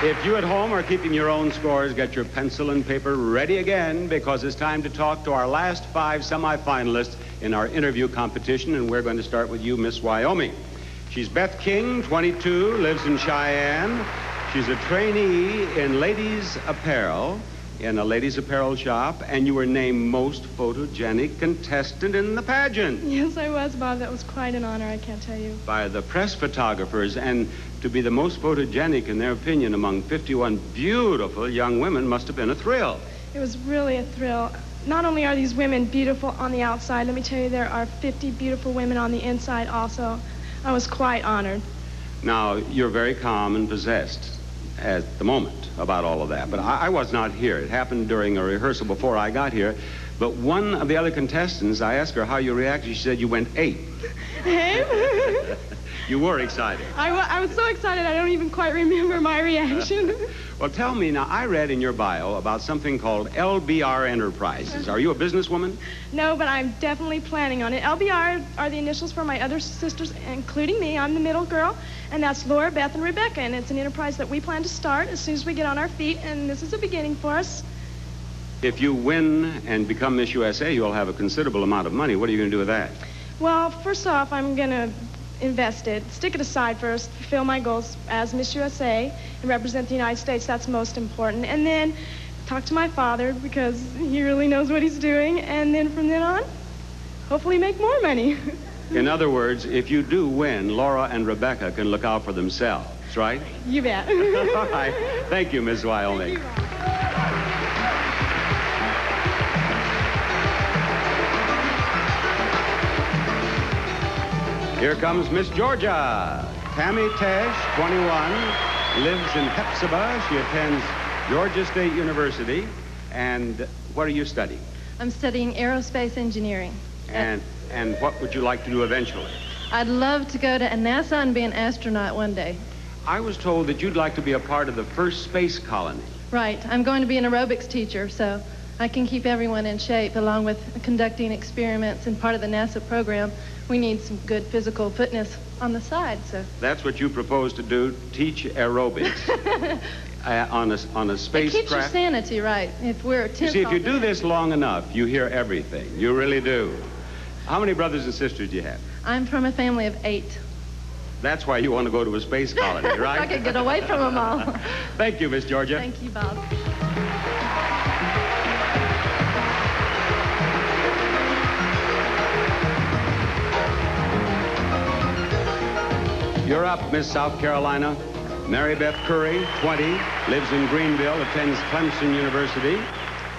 If you at home are keeping your own scores, get your pencil and paper ready again, because it's time to talk to our last 5 semifinalists in our interview competition, and we're going to start with you, Miss Wyoming. She's Beth King, 22, lives in Cheyenne. She's a trainee in ladies' apparel, in a ladies' apparel shop, and you were named most photogenic contestant in the pageant. Yes, I was, Bob. That was quite an honor, I can't tell you. By the press photographers, and to be the most photogenic in their opinion among 51 beautiful young women must have been a thrill. It was really a thrill. Not only are these women beautiful on the outside, let me tell you, there are 50 beautiful women on the inside also. I was quite honored. Now, you're very calm and possessed at the moment about all of that, but I was not here. It happened during a rehearsal before I got here, but one of the other contestants, I asked her how you reacted. She said you went ape. Hey? You were excited. I was so excited I don't even quite remember my reaction. Well, tell me, now, I read in your bio about something called LBR Enterprises. Are you a businesswoman? No, but I'm definitely planning on it. LBR are the initials for my other sisters, including me. I'm the middle girl, and that's Laura, Beth, and Rebecca, and it's an enterprise that we plan to start as soon as we get on our feet, and this is a beginning for us. If you win and become Miss USA, you'll have a considerable amount of money. What are you going to do with that? Well, first off, I'm going to invest it, stick it aside first, fulfill my goals as Miss USA and represent the United States. That's most important. And then talk to my father, because he really knows what he's doing. And then from then on, hopefully make more money. In other words, if you do win, Laura and Rebecca can look out for themselves, right? You bet. All right. Thank you, Miss Wyoming. Thank you. Here comes Miss Georgia. Tami Tesch, 21, lives in Hepzibah. She attends Georgia State University. And what are you studying? I'm studying aerospace engineering. And what would you like to do eventually? I'd love to go to NASA and be an astronaut one day. I was told that you'd like to be a part of the first space colony. Right. I'm going to be an aerobics teacher, so I can keep everyone in shape, along with conducting experiments and part of the NASA program. We need some good physical fitness on the side, so. That's what you propose to do, teach aerobics on a spacecraft? It keeps your sanity, right? If we're tense. You see, if you do this long enough, you hear everything. You really do. How many brothers and sisters do you have? I'm from a family of 8. That's why you want to go to a space colony, right? I could get away from them all. Thank you, Miss Georgia. Thank you, Bob. You're up, Miss South Carolina. Mary Beth Curry, 20, lives in Greenville, attends Clemson University.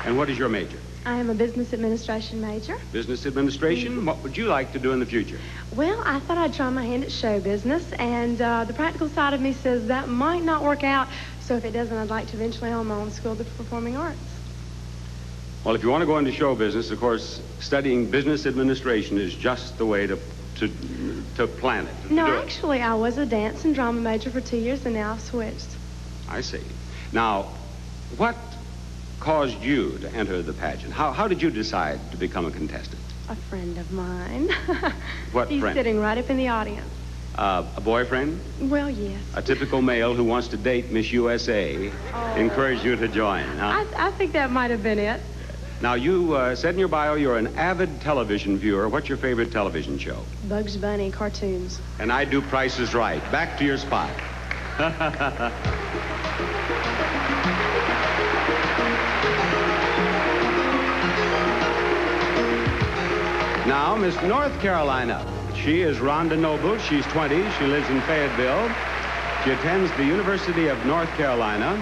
And what is your major? I am a business administration major. Business administration? What would you like to do in the future? Well, I thought I'd try my hand at show business, and the practical side of me says that might not work out. So if it doesn't, I'd like to eventually own my own school of performing arts. Well, if you want to go into show business, of course, studying business administration is just the way to plan it. No, actually, I was a dance and drama major for 2 years, and now I've switched. I see. Now, what caused you to enter the pageant? How did you decide to become a contestant? A friend of mine. What He's friend? sitting right up in the audience. A boyfriend? Well, yes. A typical male who wants to date Miss USA encouraged you to join, huh? I think that might have been it. Now, you said in your bio you're an avid television viewer. What's your favorite television show? Bugs Bunny cartoons. And I do Price is Right. Back to your spot. Now, Miss North Carolina. She is Rhonda Noble. She's 20. She lives in Fayetteville. She attends the University of North Carolina.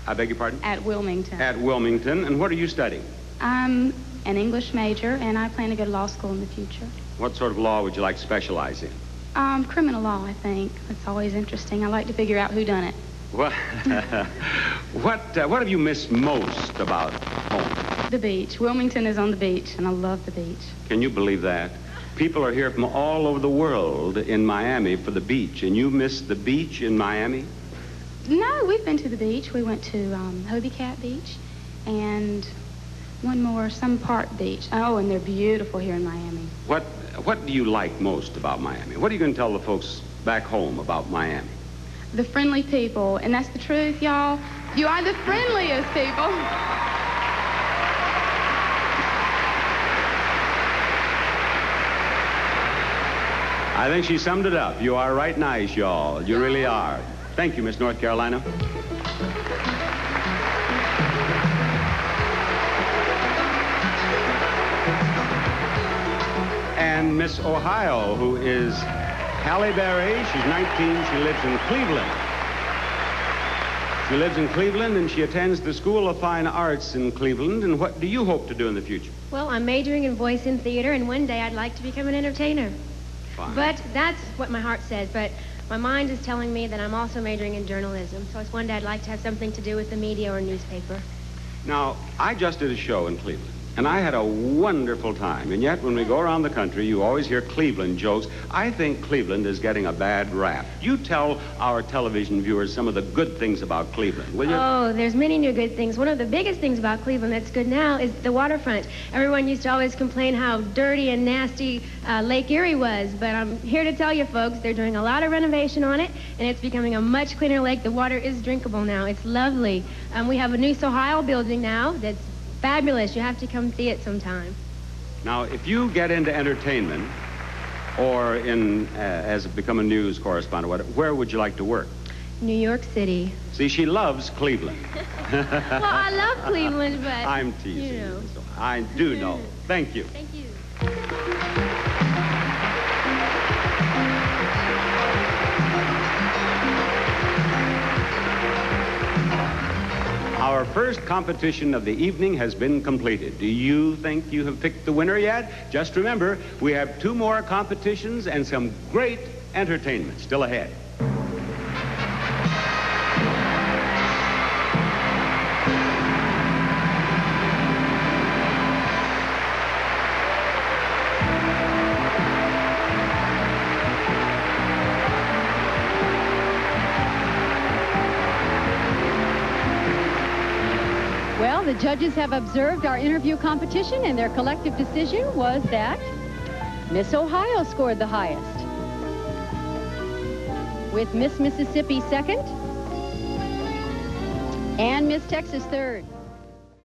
I beg your pardon? At Wilmington. At Wilmington. And what are you studying? I'm an English major, and I plan to go to law school in the future. What sort of law would you like to specialize in? Criminal law, I think. It's always interesting. I like to figure out who done it. What, what have you missed most about home? The beach. Wilmington is on the beach, and I love the beach. Can you believe that? People are here from all over the world in Miami for the beach, and you missed the beach in Miami? No, we've been to the beach. We went to Hobie Cat Beach and one more, some Park Beach. Oh, and they're beautiful here in Miami. What do you like most about Miami? What are you going to tell the folks back home about Miami? the friendly people. And that's the truth, y'all. You are the friendliest people. I think she summed it up. You are right nice, y'all. You really are. Thank you, Miss North Carolina. And Miss Ohio, who is Halle Berry. She's 19. She lives in Cleveland. She lives in Cleveland, and she attends the School of Fine Arts in Cleveland. And what do you hope to do in the future? Well, I'm majoring in voice and theater, and one day I'd like to become an entertainer. Fine. But that's what my heart says. But my mind is telling me that I'm also majoring in journalism. So it's one day I'd like to have something to do with the media or newspaper. Now, I just did a show in Cleveland, and I had a wonderful time. And yet, when we go around the country, you always hear Cleveland jokes. I think Cleveland is getting a bad rap. You tell our television viewers some of the good things about Cleveland, will you? Oh, there's many new good things. One of the biggest things about Cleveland that's good now is the waterfront. Everyone used to always complain how dirty and nasty Lake Erie was, but I'm here to tell you folks, they're doing a lot of renovation on it, and it's becoming a much cleaner lake. The water is drinkable now. It's lovely. We have a new Ohio building now that's fabulous. You have to come see it sometime. Now, if you get into entertainment or as become a news correspondent, where would you like to work? New York City. See, she loves Cleveland. Well, I love Cleveland, but... I'm teasing you know. you. So I do know. Thank you. Thank you. Our first competition of the evening has been completed. Do you think you have picked the winner yet? Just remember, we have 2 more competitions and some great entertainment still ahead. Well, the judges have observed our interview competition, and their collective decision was that Miss Ohio scored the highest, with Miss Mississippi second, and Miss Texas third.